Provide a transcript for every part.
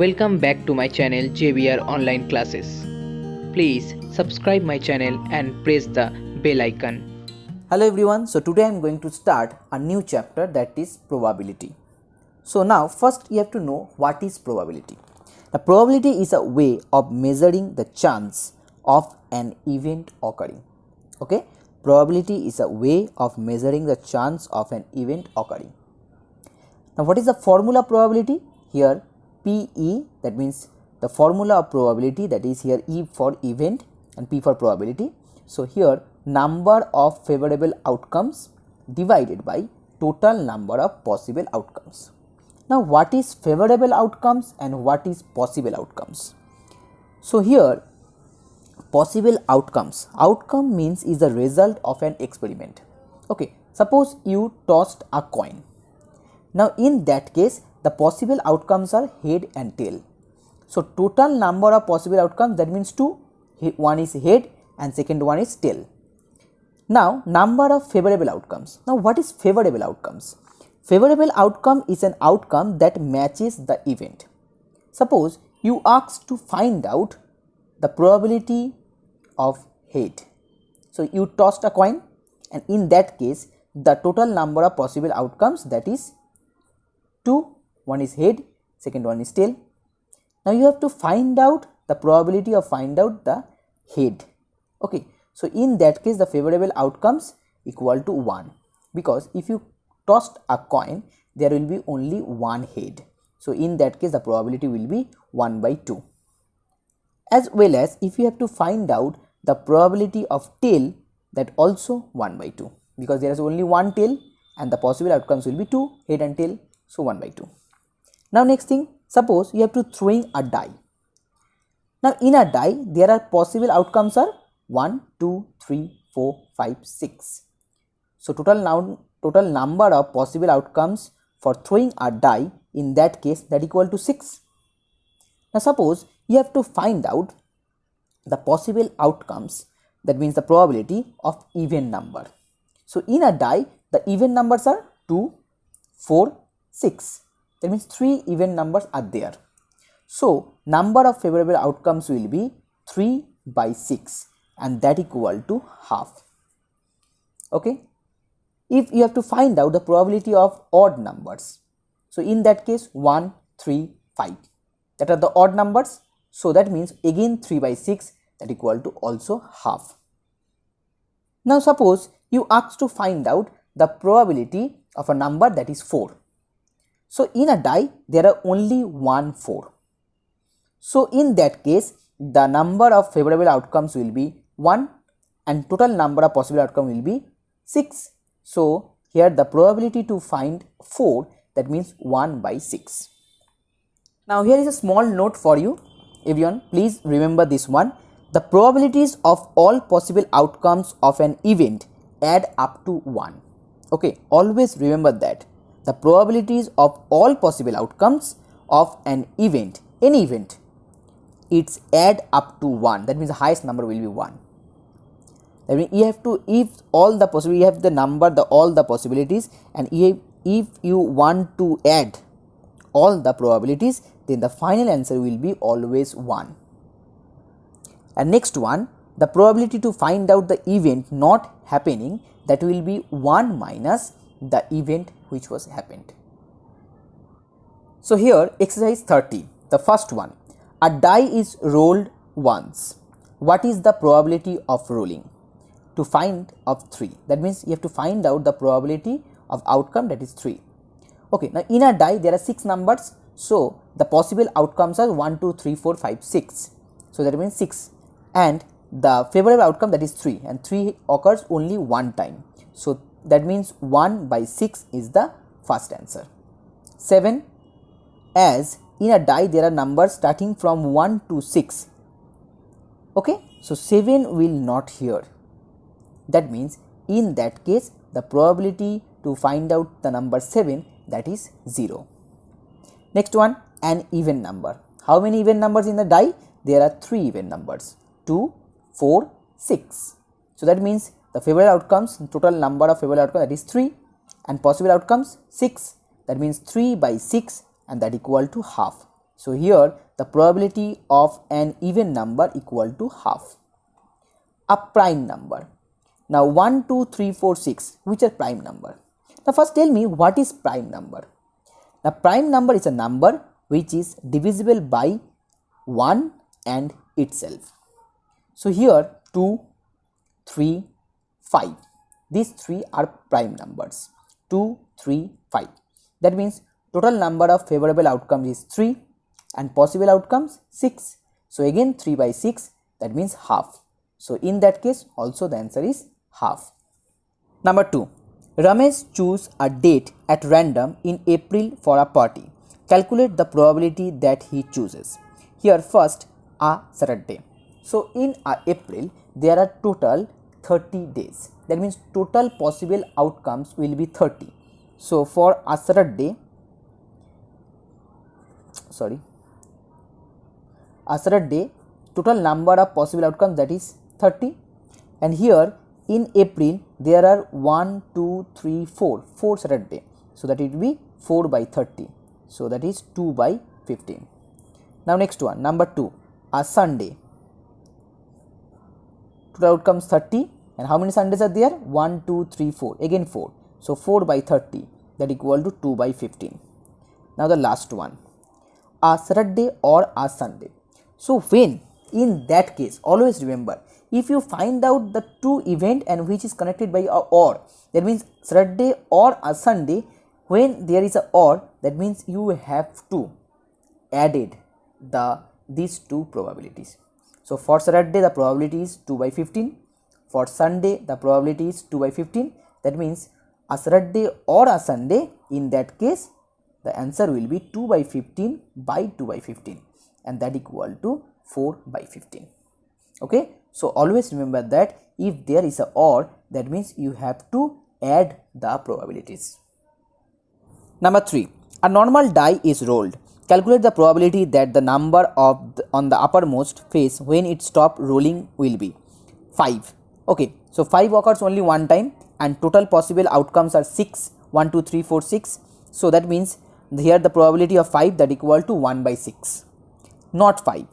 Welcome back to my channel JBR Online Classes. Please subscribe my channel and press the bell icon. Hello everyone, so today I am going to start a new chapter, that is probability. So now first you have to know what is probability. The probability is a way of measuring the chance of an event occurring. Okay, probability is a way of measuring the chance of an event occurring. Now what is the formula probability? Here PE, that means the formula of probability, that is here E for event and P for probability. So here number of favorable outcomes divided by total number of possible outcomes. Now what is favorable outcomes and what is possible outcomes? So here possible outcomes, outcome means is the result of an experiment. Okay, suppose you tossed a coin. Now in that case the possible outcomes are head and tail. So total number of possible outcomes, that means two, one is head and second one is tail. Now number of favorable outcomes. Now what is favorable outcomes? Favorable outcome is an outcome that matches the event. Suppose you asked to find out the probability of head. So you tossed a coin and in that case the total number of possible outcomes, that is 2, one is head, second one is tail. Now you have to find out the probability of find out the head. Okay, so in that case the favorable outcomes equal to 1, because if you tossed a coin there will be only one head. So in that case the probability will be 1 by 2. As well as if you have to find out the probability of tail, that also 1 by 2, because there is only one tail and the possible outcomes will be 2, head and tail, so 1 by 2. Now next thing, suppose you have to throwing a die. Now in a die there are possible outcomes are 1, 2, 3, 4, 5, 6. So total number of possible outcomes for throwing a die, in that case that equal to 6. Now suppose you have to find out the possible outcomes, that means the probability of even number. So in a die the even numbers are 2, 4, 6. That means 3 even numbers are there. So number of favorable outcomes will be 3 by 6 and that equal to half. Okay. If you have to find out the probability of odd numbers, so in that case 1, 3, 5, that are the odd numbers. So that means again 3 by 6, that equal to also half. Now suppose you ask to find out the probability of a number, that is 4. So in a die there are only 1 4. So in that case the number of favorable outcomes will be 1 and total number of possible outcome will be 6. So here the probability to find 4, that means 1 by 6. Now here is a small note for you everyone, please remember this one. The probabilities of all possible outcomes of an event add up to 1. Okay, always remember that. The probabilities of all possible outcomes of an event, any event, it's add up to 1. That means the highest number will be 1. That means you have to, if all the possible, you have the number, all the possibilities, and if you want to add all the probabilities, then the final answer will be always 1. And next one, the probability to find out the event not happening, that will be 1 minus the event which was happened. So here exercise 30, the first one, a die is rolled once. What is the probability of rolling? To find of 3, that means you have to find out the probability of outcome, that is 3. Okay, now in a die there are 6 numbers, so the possible outcomes are 1, 2, 3, 4, 5, 6. So that means 6, and the favorable outcome, that is 3, and 3 occurs only one time. So that means 1 by 6 is the first answer. 7, as in a die there are numbers starting from 1 to 6. Okay, so 7 will not here. That means in that case the probability to find out the number 7, that is 0. Next one, an even number. How many even numbers in the die? There are 3 even numbers, 2, 4, 6. So that means the favorable outcomes, total number of favorable outcomes, that is 3, and possible outcomes 6, that means 3 by 6 and that equal to half. So here the probability of an even number equal to half. A prime number. Now 1, 2, 3, 4, 6, which are prime number? Now first tell me what is prime number. Now prime number is a number which is divisible by 1 and itself. So here 2, 3, 5. These three are prime numbers. 2, 3, 5. That means total number of favorable outcomes is 3 and possible outcomes 6. So again 3 by 6, that means half. So in that case also the answer is half. Number 2. Ramesh choose a date at random in April for a party. Calculate the probability that he chooses. Here first a Saturday. So in April there are total 30 days. That means total possible outcomes will be 30. So for a Saturday, total number of possible outcomes, that is 30. And here in April there are 1, 2, 3, 4 Saturday. So that it will be 4 by 30. So that is 2 by 15. Now next one, number 2, a Sunday. Total outcomes 30. And how many Sundays are there? 1, 2, 3, 4. Again 4. So 4 by 30, that equal to 2 by 15. Now the last one, a Saturday or a Sunday. So when in that case, always remember, if you find out the two event and which is connected by a or, that means Saturday or a Sunday, when there is a or, that means you have to added these two probabilities. So for Saturday the probability is 2 by 15. For Sunday the probability is 2 by 15. That means a Saturday or a Sunday, in that case the answer will be 2 by 15 by 2 by 15, and that equal to 4 by 15. Okay, so always remember that if there is a or, that means you have to add the probabilities. Number 3, a normal die is rolled. Calculate the probability that the number on the uppermost face when it stop rolling will be 5. Okay, so 5 occurs only one time and total possible outcomes are 6, 1, 2, 3, 4, 6. So that means here the probability of 5, that equal to 1 by 6, not 5.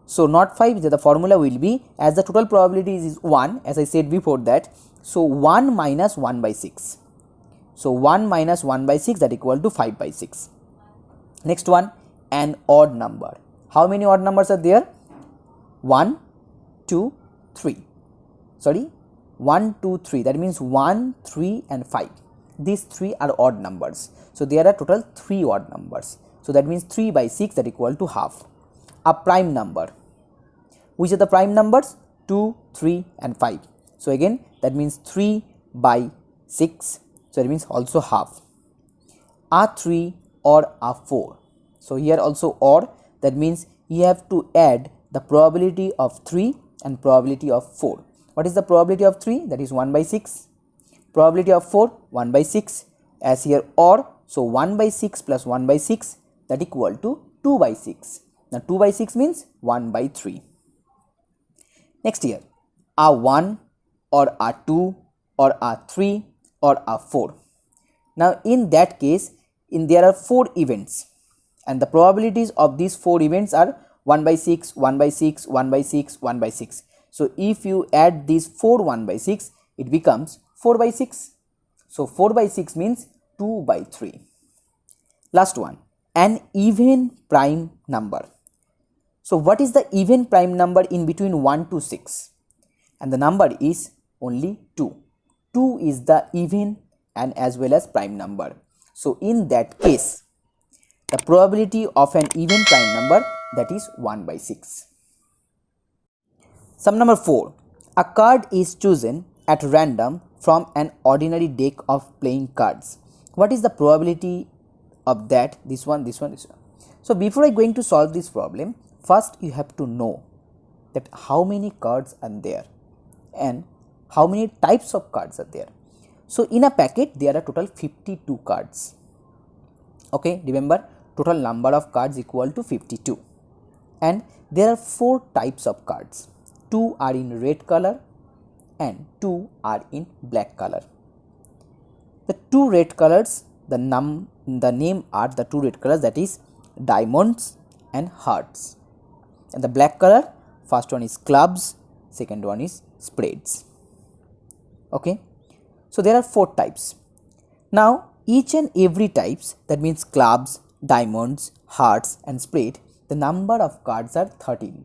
So not 5, the formula will be, as the total probability is 1, as I said before that, so 1 minus 1 by 6. So 1 minus 1 by 6, that equal to 5 by 6. Next one, an odd number. How many odd numbers are there? 1, 2, 3. Sorry, 1, 2, 3. That means 1, 3 and 5. These three are odd numbers. So there are total 3 odd numbers. So that means 3 by 6, that equal to half. A prime number. Which are the prime numbers? 2, 3 and 5. So again that means 3 by 6. So it means also half. A 3 or a 4. So here also or, that means you have to add the probability of 3 and probability of 4. What is the probability of 3? That is 1 by 6. Probability of 4, 1 by 6. As here or, so 1 by 6 plus 1 by 6, that equal to 2 by 6. Now 2 by 6 means 1 by 3. Next here, a 1 or a 2 or a 3 or a 4. Now in that case, there are 4 events and the probabilities of these 4 events are 1 by 6, 1 by 6, 1 by 6, 1 by 6. So if you add these 4 1 by 6, it becomes 4 by 6. So 4 by 6 means 2 by 3. Last one, an even prime number. So what is the even prime number in between 1 to 6? And the number is only 2. 2 is the even and as well as prime number. So in that case, the probability of an even prime number, that is 1 by 6. Sum number 4. A card is chosen at random from an ordinary deck of playing cards. What is the probability of that? This one, this one, this one. So before I going to solve this problem, first you have to know that how many cards are there and how many types of cards are there. So in a packet there are total 52 cards. Okay, remember total number of cards equal to 52, and there are 4 types of cards. 2 are in red color and 2 are in black color. The 2 red colors, the name are the 2 red colors, that is diamonds and hearts. And the black color, first one is clubs, second one is spades. Okay, so there are 4 types. Now each and every types, that means clubs, diamonds, hearts and spade, the number of cards are 13.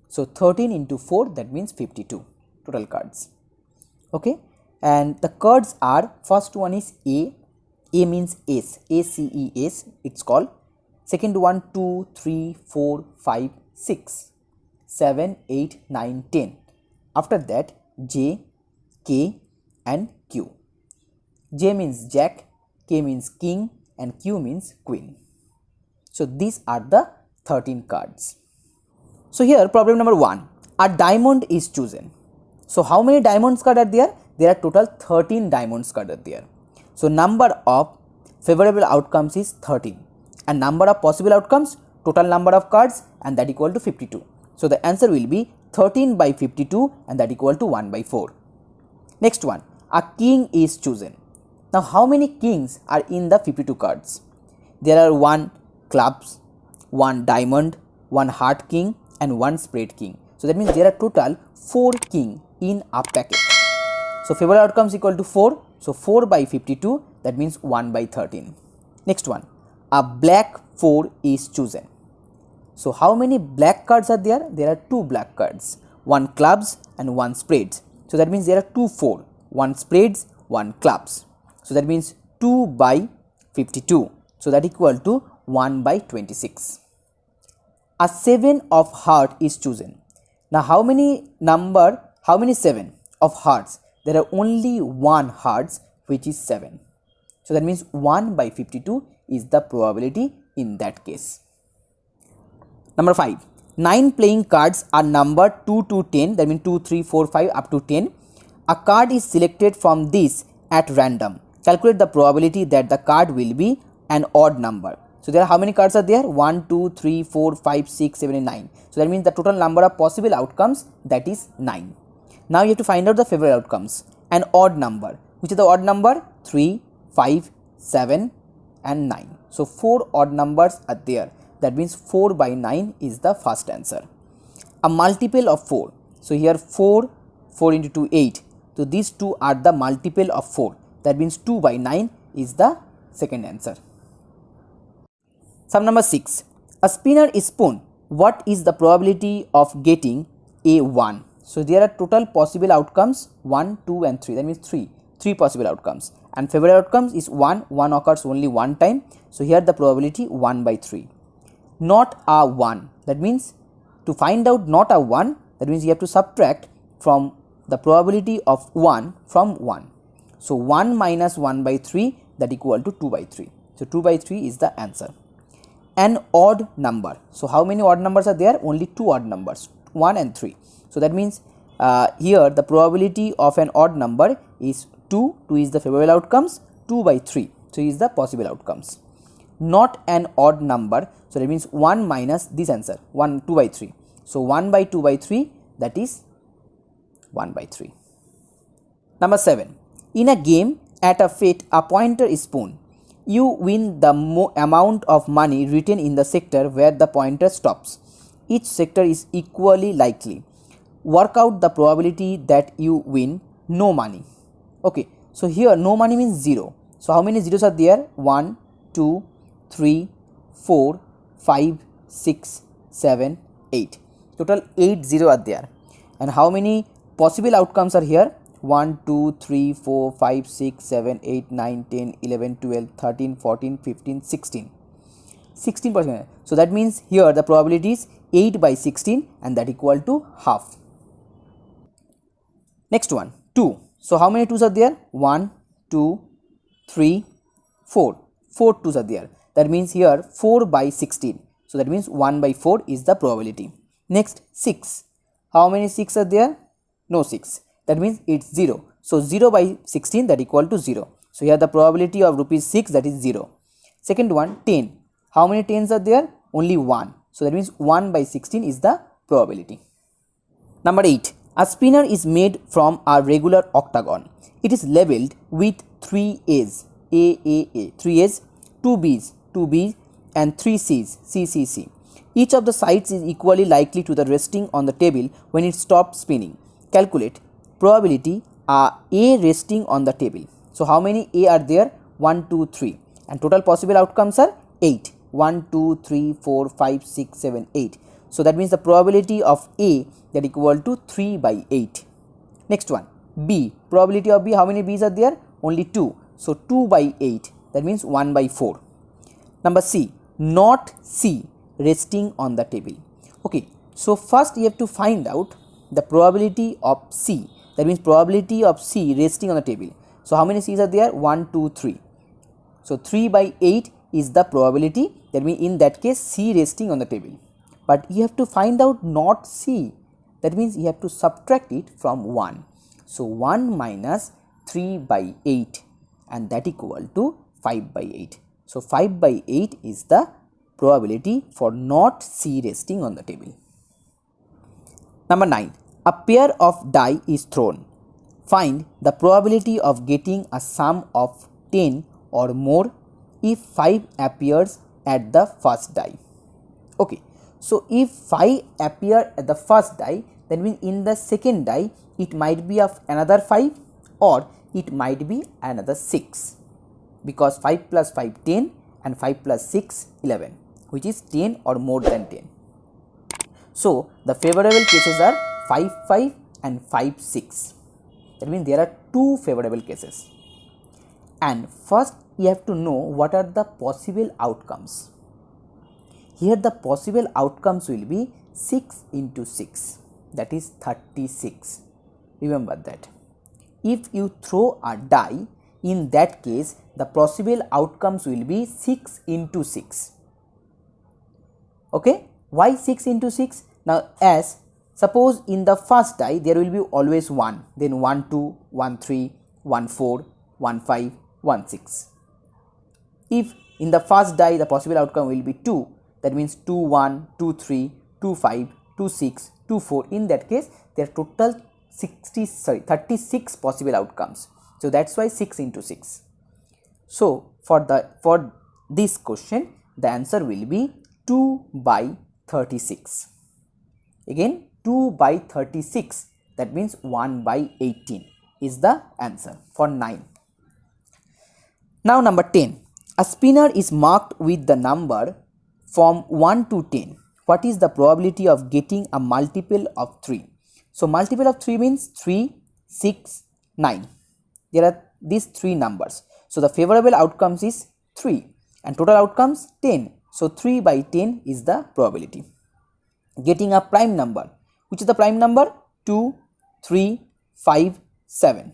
So 13 into 4, that means 52 total cards. Okay, and the cards are, first one is A means ace, ACES it's called. Second one 2, 3, 4, 5, 6, 7, 8, 9, 10. After that J, K and Q. J means jack, K means king and Q means queen. So these are the 13 cards. So here problem number 1, a diamond is chosen. So how many diamonds cards are there? There are total 13 diamonds cards are there. So number of favorable outcomes is 13 and number of possible outcomes, total number of cards, and that equal to 52. So the answer will be 13 by 52 and that equal to 1 by 4. Next one, a king is chosen. Now how many kings are in the 52 cards? There are 1 clubs, 1 diamond, 1 heart king and 1 spade king. So that means there are total 4 king in a packet. So favorable outcomes equal to 4. So 4 by 52, that means 1 by 13. Next one, a black 4 is chosen. So how many black cards are there? There are 2 black cards, 1 clubs and 1 spades. So that means there are 2 4, 1 spades, 1 clubs. So that means 2 by 52. So that equal to 1 by 26. A 7 of heart is chosen. Now how many 7 of hearts? There are only 1 hearts, which is 7. So that means 1 by 52 is the probability in that case. Number 5, 9 playing cards are numbered 2 to 10, that means 2, 3, 4, 5 up to 10. A card is selected from this at random. Calculate the probability that the card will be an odd number. So there are how many cards are there? 1, 2, 3, 4, 5, 6, 7 and 9. So that means the total number of possible outcomes, that is 9. Now you have to find out the favorable outcomes. An odd number. Which is the odd number? 3, 5, 7 and 9. So 4 odd numbers are there. That means 4 by 9 is the first answer. A multiple of 4. So here 4 into 2, 8. So these two are the multiple of 4. That means 2 by 9 is the second answer. Sum number 6. A spinner is spoon. What is the probability of getting a 1? So there are total possible outcomes 1, 2 and 3. That means 3 possible outcomes. And favorable outcomes is 1 occurs only one time. So here the probability 1 by 3. Not a 1. That means to find out not a 1, that means you have to subtract from the probability of 1 from 1. So 1 minus 1 by 3, that equal to 2 by 3. So 2 by 3 is the answer. An odd number. So how many odd numbers are there? Only 2 odd numbers, 1 and 3. So that means here the probability of an odd number is 2 is the favorable outcomes, 2 by 3. So is the possible outcomes. Not an odd number. So that means 1 minus this answer, 2 by 3. So 1 by 2 by 3, that is 1 by 3. Number 7. In a game at a fete, a pointer is spoon. You win the amount of money written in the sector where the pointer stops. Each sector is equally likely. Work out the probability that you win no money. Okay, so here no money means 0. So how many zeros are there? 1, 2, 3, 4, 5, 6, 7, 8. Total 8 zeros are there. And how many possible outcomes are here? 1, 2, 3, 4, 5, 6, 7, 8, 9, 10, 11, 12, 13, 14, 15, 16. 16%. So that means here the probability is 8 by 16 and that equal to half. Next one, 2. So how many 2s are there? 1, 2, 3, 4. 4 2s are there. That means here 4 by 16. So that means 1 by 4 is the probability. Next, 6. How many 6 are there? No 6. That means it's 0. So 0 by 16, that equal to 0. So here the probability of rupees 6, that is 0. Second one, 10. How many 10s are there? Only 1. So that means 1 by 16 is the probability. Number 8. A spinner is made from a regular octagon. It is labeled with 3 A's, A, 3 A's, 2 B's, 2 B's and 3 C's, C. Each of the sides is equally likely to the resting on the table when it stops spinning. Calculate probability A resting on the table. So how many A are there? 1, 2, 3, and total possible outcomes are 8. 1, 2, 3, 4, 5, 6, 7, 8. So that means the probability of A that equal to 3 by 8. Next one, B. Probability of B, how many B's are there? Only 2. So 2 by 8, that means 1 by 4. Number C, not C resting on the table. Okay, so first you have to find out the probability of C. That means probability of C resting on the table. So how many C's are there? 1, 2, 3. So 3 by 8 is the probability. That means in that case C resting on the table. But you have to find out not C. That means you have to subtract it from 1. So 1 minus 3 by 8, and that equal to 5 by 8. So 5 by 8 is the probability for not C resting on the table. Number 9. A pair of die is thrown. Find the probability of getting a sum of 10 or more if 5 appears at the first die. Okay, so if 5 appear at the first die, that means in the second die it might be of another 5 or it might be another 6, because 5 plus 5 10 and 5 plus 6 11, which is 10 or more than 10. So the favorable cases are 5 5 and 5 6. That means there are two favorable cases. And first you have to know what are the possible outcomes. Here the possible outcomes will be 6 into 6, that is 36. Remember that. If you throw a die, in that case the possible outcomes will be 6 into 6. Okay, why 6 into 6? Now as suppose in the first die there will be always 1, then 1 2, 1 3, 1 4, 1 5, 1 6. If in the first die the possible outcome will be 2, that means 2 1, 2 3, 2 5, 2 6, 2 4. In that case there are total 36 possible outcomes. So that's why 6 into 6. So for this question the answer will be 2 by 36. Again 2 by 36, that means 1 by 18 is the answer for 9. Now number 10. A spinner is marked with the number from 1 to 10. What is the probability of getting a multiple of 3? So multiple of 3 means 3, 6, 9. There are these 3 numbers. So the favorable outcomes is 3 and total outcomes 10. So 3 by 10 is the probability. Getting a prime number. Which is the prime number? 2, 3, 5, 7.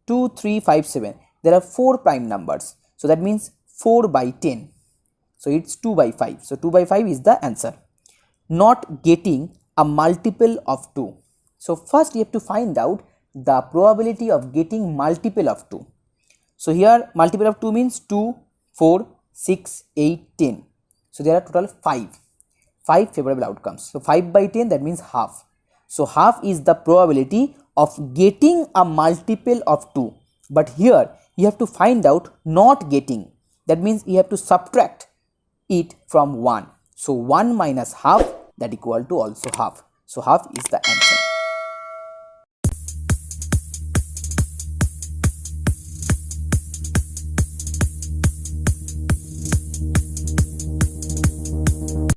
2, 3, 5, 7. There are 4 prime numbers. So that means 4 by 10. So it's 2 by 5. So 2 by 5 is the answer. Not getting a multiple of 2. So first you have to find out the probability of getting multiple of 2. So here multiple of 2 means 2, 4, 6, 8, 10. So there are total 5 favorable outcomes. So 5 by 10, that means half. So half is the probability of getting a multiple of 2. But here you have to find out not getting. That means you have to subtract it from 1. So 1 minus half, that equal to also half. So half is the answer.